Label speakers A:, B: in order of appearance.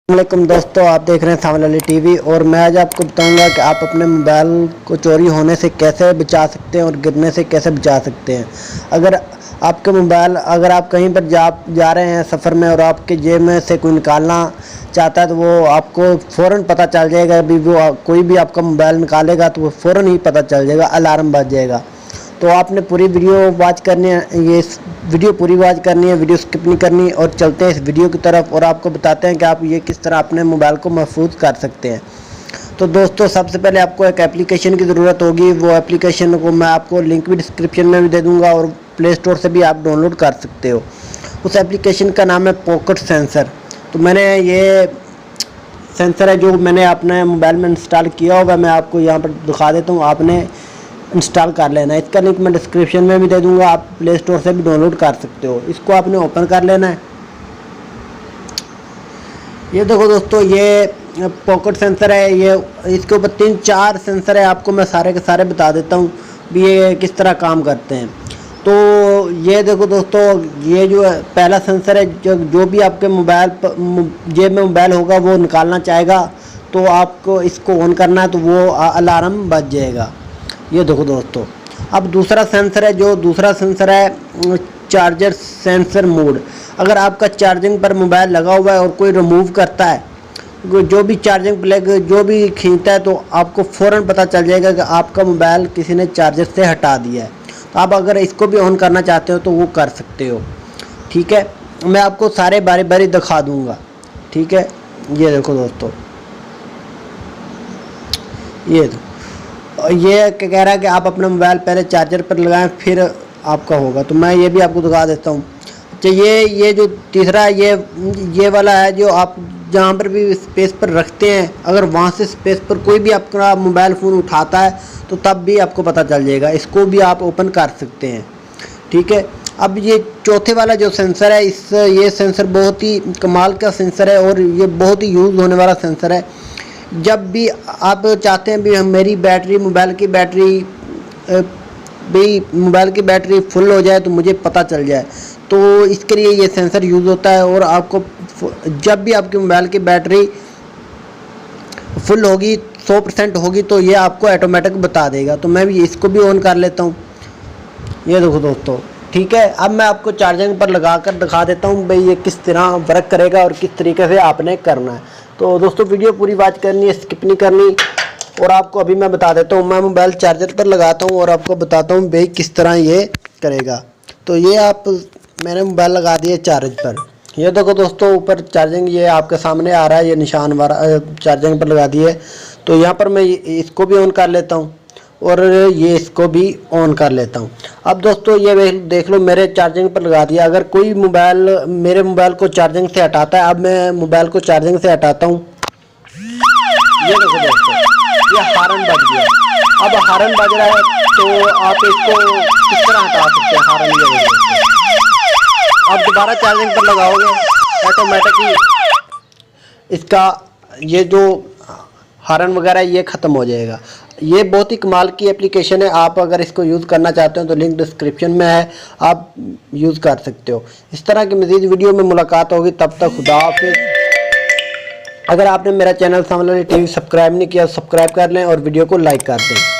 A: वालेकुम दोस्तों, आप देख रहे हैं सावन अली टीवी। और मैं आज आपको बताऊंगा कि आप अपने मोबाइल को चोरी होने से कैसे बचा सकते हैं और गिरने से कैसे बचा सकते हैं। अगर आपके मोबाइल अगर आप कहीं पर जा रहे हैं सफ़र में और आपके जेब में से कोई निकालना चाहता है तो वो आपको फ़ौरन पता चल जाएगा। अभी वो कोई भी आपका मोबाइल निकालेगा तो वो फ़ौरन ही पता चल जाएगा, अलार्म बज जाएगा। तो आपने पूरी वीडियो वॉच करनी है, ये वीडियो पूरी वॉच करनी है, वीडियो स्किप नहीं करनी। और चलते हैं इस वीडियो की तरफ और आपको बताते हैं कि आप ये किस तरह अपने मोबाइल को महफूज कर सकते हैं। तो दोस्तों, सबसे पहले आपको एक एप्लीकेशन की ज़रूरत होगी। वो एप्लीकेशन को मैं आपको लिंक भी डिस्क्रिप्शन में भी दे दूँगा और प्ले स्टोर से भी आप डाउनलोड कर सकते हो। उस एप्लीकेशन का नाम है पॉकेट सेंसर। तो मैंने ये सेंसर है जो मैंने अपने मोबाइल में इंस्टॉल किया होगा, मैं आपको यहाँ पर दिखा देता हूँ। आपने इंस्टॉल कर लेना है, इसका लिंक मैं डिस्क्रिप्शन में भी दे दूंगा, आप प्ले स्टोर से भी डाउनलोड कर सकते हो। इसको आपने ओपन कर लेना है। ये देखो दोस्तों, ये पॉकेट सेंसर है। ये इसके ऊपर 3-4 सेंसर है, आपको मैं सारे के सारे बता देता हूँ भी ये किस तरह काम करते हैं। तो ये देखो दोस्तों, ये जो है पहला सेंसर है, जो भी आपके मोबाइल जेब में मोबाइल होगा वो निकालना चाहेगा तो आपको इसको ऑन करना है, तो वो अलार्म बज जाएगा। ये देखो दोस्तों, अब दूसरा सेंसर है, जो दूसरा सेंसर है चार्जर सेंसर मोड। अगर आपका चार्जिंग पर मोबाइल लगा हुआ है और कोई रिमूव करता है, जो भी चार्जिंग प्लग जो भी खींचता है, तो आपको फ़ौरन पता चल जाएगा कि आपका मोबाइल किसी ने चार्जर से हटा दिया है। तो आप अगर इसको भी ऑन करना चाहते हो तो वो कर सकते हो। ठीक है, मैं आपको सारे बारी बारी दिखा दूँगा। ठीक है, ये देखो दोस्तों, ये कह रहा है कि आप अपना मोबाइल पहले चार्जर पर लगाएं फिर आपका होगा। तो मैं ये भी आपको दिखा देता हूँ। अच्छा, ये जो तीसरा है, ये वाला है, जो आप जहाँ पर भी स्पेस पर रखते हैं, अगर वहाँ से स्पेस पर कोई भी आपका मोबाइल फ़ोन उठाता है तो तब भी आपको पता चल जाएगा। इसको भी आप ओपन कर सकते हैं। ठीक है, अब ये चौथे वाला जो सेंसर है, ये सेंसर बहुत ही कमाल का सेंसर है और ये बहुत ही यूज़ होने वाला सेंसर है। जब भी आप चाहते हैं भी मेरी बैटरी मोबाइल की बैटरी फुल हो जाए तो मुझे पता चल जाए, तो इसके लिए ये सेंसर यूज़ होता है। और आपको जब भी आपकी मोबाइल की बैटरी फुल होगी, 100% होगी, तो ये आपको ऑटोमेटिक बता देगा। तो मैं भी इसको भी ऑन कर लेता हूँ। ये देखो दोस्तों, ठीक है, अब मैं आपको चार्जिंग पर लगा कर दिखा देता हूँ भाई ये किस तरह वर्क करेगा और किस तरीके से आपने करना है। तो दोस्तों, वीडियो पूरी वॉच करनी है, स्किप नहीं करनी। और आपको अभी मैं बता देता हूँ, मैं मोबाइल चार्जर पर लगाता हूँ और आपको बताता हूँ भाई किस तरह ये करेगा। तो ये मैंने मोबाइल लगा दिया चार्ज पर। ये देखो दोस्तों, ऊपर चार्जिंग ये आपके सामने आ रहा है, ये निशान वाला चार्जिंग पर लगा दिए। तो यहाँ पर मैं इसको भी ऑन कर लेता हूँ और ये इसको भी ऑन कर लेता हूँ। अब दोस्तों, ये देख लो, मेरे चार्जिंग पर लगा दिया। अगर कोई मेरे मोबाइल को चार्जिंग से हटाता है, अब मैं मोबाइल को चार्जिंग से हटाता हूँ। ये देखो दोस्तों, ये हारन बज गया। अब हारन बज रहा है तो आप इसको किस तरह हटा सकते हैं हारन। ये देखो, आप दोबारा चार्जिंग पर लगाओगे ऑटोमेटिकली इसका ये जो हारन वगैरह ये ख़त्म हो जाएगा। ये बहुत ही कमाल की एप्लीकेशन है। आप अगर इसको यूज़ करना चाहते हो तो लिंक डिस्क्रिप्शन में है, आप यूज़ कर सकते हो। इस तरह की मज़ीद वीडियो में मुलाकात होगी, तब तक खुदा हाफिज़। अगर आपने मेरा चैनल सावन अली टीवी सब्सक्राइब नहीं किया, सब्सक्राइब कर लें और वीडियो को लाइक कर दें।